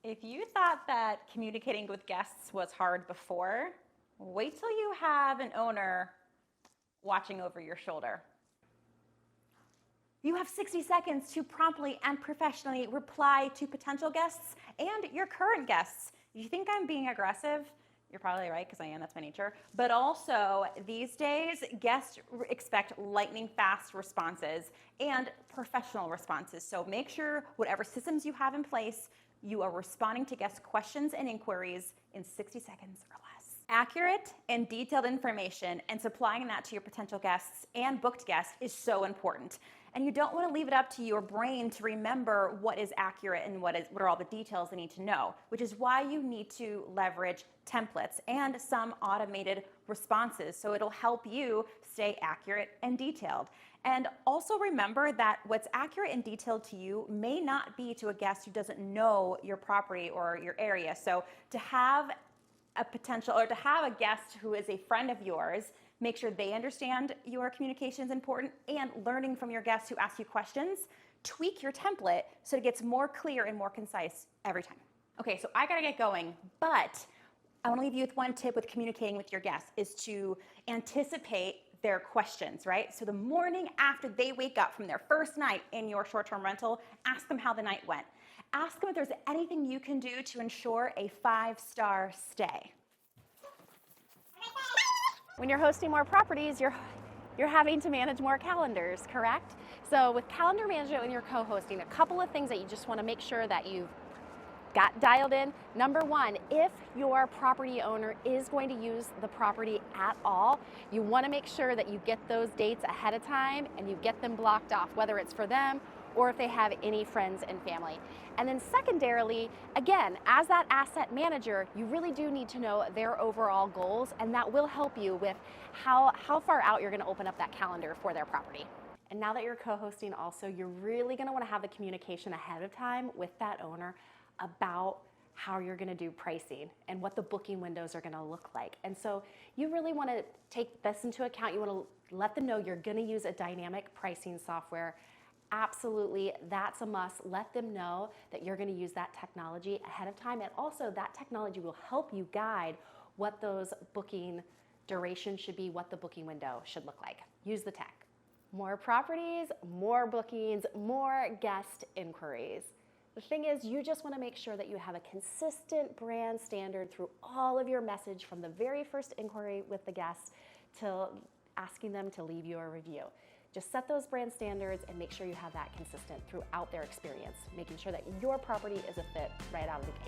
If you thought that communicating with guests was hard before, wait till you have an owner watching over your shoulder. You have 60 seconds to promptly and professionally reply to potential guests and your current guests. If you think I'm being aggressive, you're probably right, because I am, that's my nature. But also, these days, guests expect lightning fast responses and professional responses. So make sure whatever systems you have in place, you are responding to guest questions and inquiries in 60 seconds or less. Accurate and detailed information and supplying that to your potential guests and booked guests is so important. And you don't want to leave it up to your brain to remember what is accurate and what are all the details they need to know, which is why you need to leverage templates and some automated responses so it'll help you stay accurate and detailed. And also remember that what's accurate and detailed to you may not be to a guest who doesn't know your property or your area. So to have a guest who is a friend of yours, make sure they understand your communication is important, and learning from your guests who ask you questions, tweak your template so it gets more clear and more concise every time. Okay, so I gotta get going, but I wanna leave you with one tip with communicating with your guests is to anticipate their questions, right? So the morning after they wake up from their first night in your short-term rental, ask them how the night went. Ask them if there's anything you can do to ensure a 5-star stay. When you're hosting more properties, you're having to manage more calendars, correct? So with calendar management when you're co-hosting, a couple of things that you just want to make sure that you've got dialed in. Number one, if your property owner is going to use the property at all, you want to make sure that you get those dates ahead of time and you get them blocked off, whether it's for them or if they have any friends and family. And then secondarily, again, as that asset manager, you really do need to know their overall goals, and that will help you with how far out you're gonna open up that calendar for their property. And now that you're co-hosting also, you're really gonna wanna have the communication ahead of time with that owner about how you're gonna do pricing and what the booking windows are gonna look like. And so you really wanna take this into account. You wanna let them know you're gonna use a dynamic pricing software. Absolutely, that's a must. Let them know that you're going to use that technology ahead of time, and also that technology will help you guide what those booking durations should be, what the booking window should look like. Use the tech. More properties, more bookings, more guest inquiries. The thing is, you just want to make sure that you have a consistent brand standard through all of your message, from the very first inquiry with the guest till asking them to leave you a review. Just set those brand standards and make sure you have that consistent throughout their experience, making sure that your property is a fit right out of the gate.